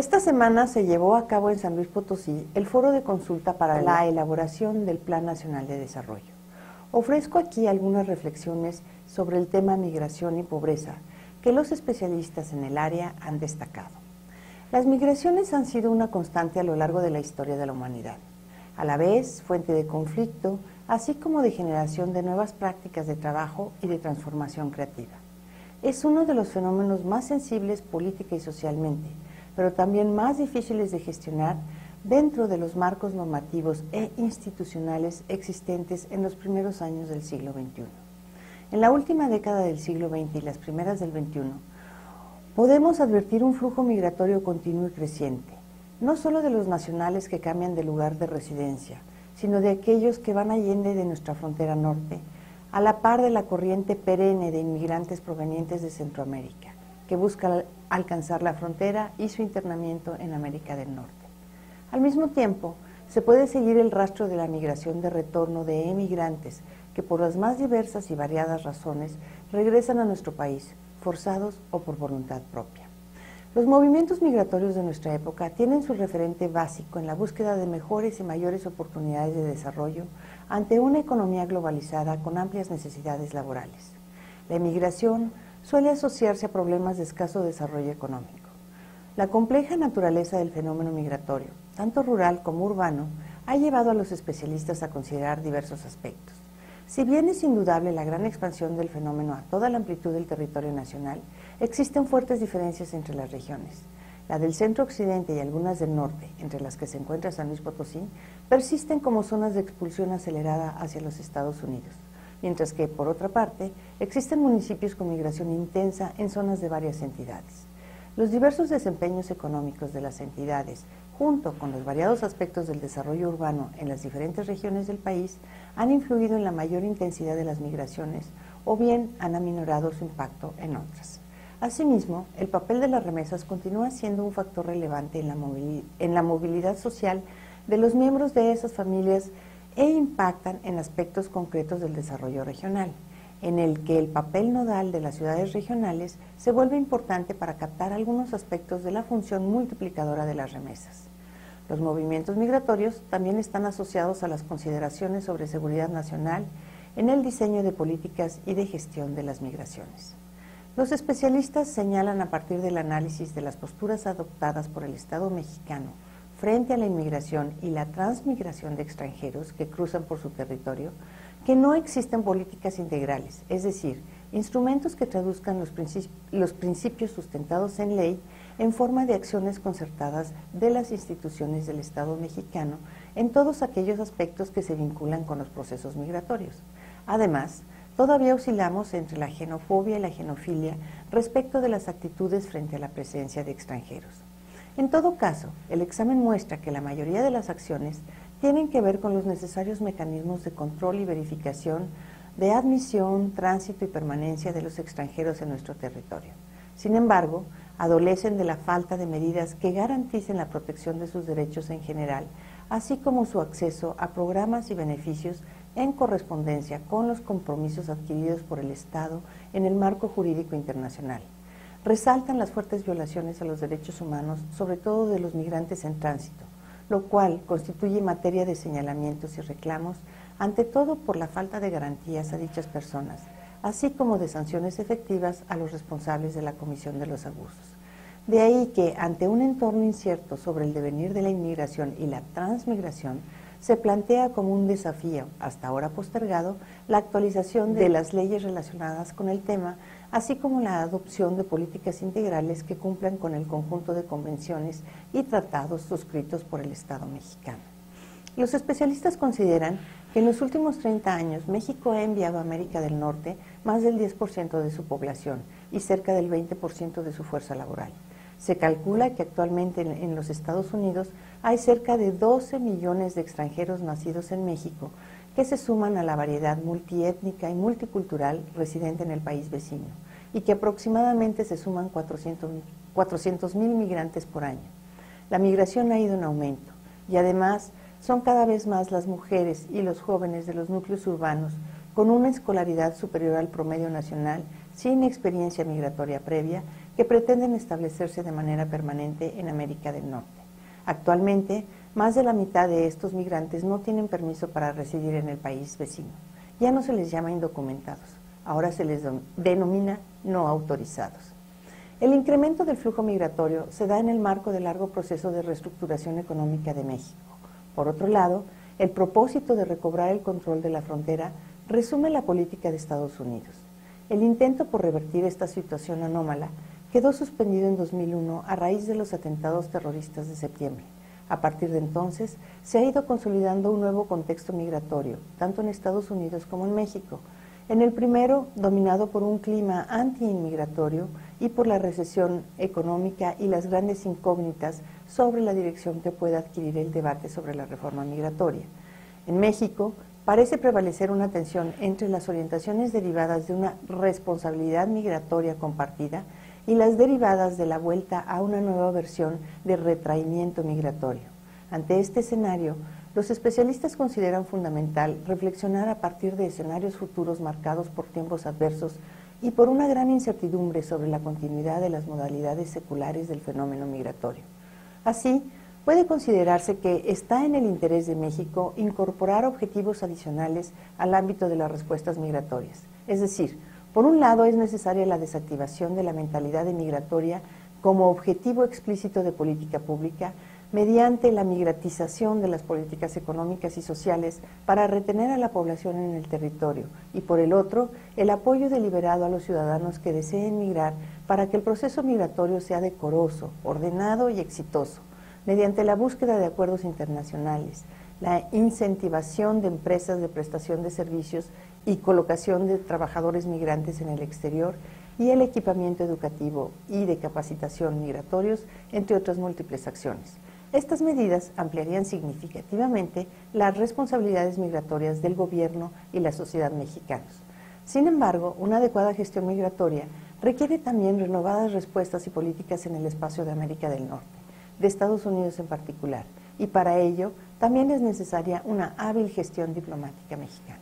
Esta semana se llevó a cabo en San Luis Potosí el foro de consulta para la elaboración del Plan Nacional de Desarrollo. Ofrezco aquí algunas reflexiones sobre el tema migración y pobreza que los especialistas en el área han destacado. Las migraciones han sido una constante a lo largo de la historia de la humanidad, a la vez fuente de conflicto, así como de generación de nuevas prácticas de trabajo y de transformación creativa. Es uno de los fenómenos más sensibles política y socialmente, pero también más difíciles de gestionar dentro de los marcos normativos e institucionales existentes en los primeros años del siglo XXI. En la última década del siglo XX y las primeras del XXI, podemos advertir un flujo migratorio continuo y creciente, no solo de los nacionales que cambian de lugar de residencia, sino de aquellos que van allende de nuestra frontera norte, a la par de la corriente perenne de inmigrantes provenientes de Centroamérica, que busca alcanzar la frontera y su internamiento en América del Norte. Al mismo tiempo, se puede seguir el rastro de la migración de retorno de emigrantes que por las más diversas y variadas razones regresan a nuestro país, forzados o por voluntad propia. Los movimientos migratorios de nuestra época tienen su referente básico en la búsqueda de mejores y mayores oportunidades de desarrollo ante una economía globalizada con amplias necesidades laborales. La emigración suele asociarse a problemas de escaso desarrollo económico. La compleja naturaleza del fenómeno migratorio, tanto rural como urbano, ha llevado a los especialistas a considerar diversos aspectos. Si bien es indudable la gran expansión del fenómeno a toda la amplitud del territorio nacional, existen fuertes diferencias entre las regiones. La del centro-occidente y algunas del norte, entre las que se encuentra San Luis Potosí, persisten como zonas de expulsión acelerada hacia los Estados Unidos, mientras que, por otra parte, existen municipios con migración intensa en zonas de varias entidades. Los diversos desempeños económicos de las entidades, junto con los variados aspectos del desarrollo urbano en las diferentes regiones del país, han influido en la mayor intensidad de las migraciones o bien han aminorado su impacto en otras. Asimismo, el papel de las remesas continúa siendo un factor relevante en la movilidad social de los miembros de esas familias e impactan en aspectos concretos del desarrollo regional, en el que el papel nodal de las ciudades regionales se vuelve importante para captar algunos aspectos de la función multiplicadora de las remesas. Los movimientos migratorios también están asociados a las consideraciones sobre seguridad nacional en el diseño de políticas y de gestión de las migraciones. Los especialistas señalan a partir del análisis de las posturas adoptadas por el Estado mexicano frente a la inmigración y la transmigración de extranjeros que cruzan por su territorio, que no existen políticas integrales, es decir, instrumentos que traduzcan los principios sustentados en ley en forma de acciones concertadas de las instituciones del Estado mexicano en todos aquellos aspectos que se vinculan con los procesos migratorios. Además, todavía oscilamos entre la xenofobia y la xenofilia respecto de las actitudes frente a la presencia de extranjeros. En todo caso, el examen muestra que la mayoría de las acciones tienen que ver con los necesarios mecanismos de control y verificación de admisión, tránsito y permanencia de los extranjeros en nuestro territorio. Sin embargo, adolecen de la falta de medidas que garanticen la protección de sus derechos en general, así como su acceso a programas y beneficios en correspondencia con los compromisos adquiridos por el Estado en el marco jurídico internacional. Resaltan las fuertes violaciones a los derechos humanos, sobre todo de los migrantes en tránsito, lo cual constituye materia de señalamientos y reclamos, ante todo por la falta de garantías a dichas personas, así como de sanciones efectivas a los responsables de la comisión de los abusos. De ahí que, ante un entorno incierto sobre el devenir de la inmigración y la transmigración, se plantea como un desafío, hasta ahora postergado, la actualización de las leyes relacionadas con el tema, así como la adopción de políticas integrales que cumplan con el conjunto de convenciones y tratados suscritos por el Estado mexicano. Los especialistas consideran que en los últimos 30 años México ha enviado a América del Norte más del 10% de su población y cerca del 20% de su fuerza laboral. Se calcula que actualmente en los Estados Unidos hay cerca de 12 millones de extranjeros nacidos en México que se suman a la variedad multiétnica y multicultural residente en el país vecino y que aproximadamente se suman 400,000 migrantes por año. La migración ha ido en aumento y además son cada vez más las mujeres y los jóvenes de los núcleos urbanos con una escolaridad superior al promedio nacional sin experiencia migratoria previa que pretenden establecerse de manera permanente en América del Norte. Actualmente, más de la mitad de estos migrantes no tienen permiso para residir en el país vecino. Ya no se les llama indocumentados, ahora se les denomina no autorizados. El incremento del flujo migratorio se da en el marco del largo proceso de reestructuración económica de México. Por otro lado, el propósito de recobrar el control de la frontera resume la política de Estados Unidos. El intento por revertir esta situación anómala quedó suspendido en 2001 a raíz de los atentados terroristas de septiembre. A partir de entonces, se ha ido consolidando un nuevo contexto migratorio, tanto en Estados Unidos como en México. En el primero, dominado por un clima anti-inmigratorio y por la recesión económica y las grandes incógnitas sobre la dirección que pueda adquirir el debate sobre la reforma migratoria. En México, parece prevalecer una tensión entre las orientaciones derivadas de una responsabilidad migratoria compartida y las derivadas de la vuelta a una nueva versión de retraimiento migratorio. Ante este escenario, los especialistas consideran fundamental reflexionar a partir de escenarios futuros marcados por tiempos adversos y por una gran incertidumbre sobre la continuidad de las modalidades seculares del fenómeno migratorio. Así, puede considerarse que está en el interés de México incorporar objetivos adicionales al ámbito de las respuestas migratorias. Es decir, por un lado es necesaria la desactivación de la mentalidad migratoria como objetivo explícito de política pública mediante la migratización de las políticas económicas y sociales para retener a la población en el territorio y por el otro, el apoyo deliberado a los ciudadanos que deseen migrar para que el proceso migratorio sea decoroso, ordenado y exitoso, mediante la búsqueda de acuerdos internacionales, la incentivación de empresas de prestación de servicios y colocación de trabajadores migrantes en el exterior y el equipamiento educativo y de capacitación migratorios, entre otras múltiples acciones. Estas medidas ampliarían significativamente las responsabilidades migratorias del gobierno y la sociedad mexicanos. Sin embargo, una adecuada gestión migratoria requiere también renovadas respuestas y políticas en el espacio de América del Norte, de Estados Unidos en particular, y para ello también es necesaria una hábil gestión diplomática mexicana.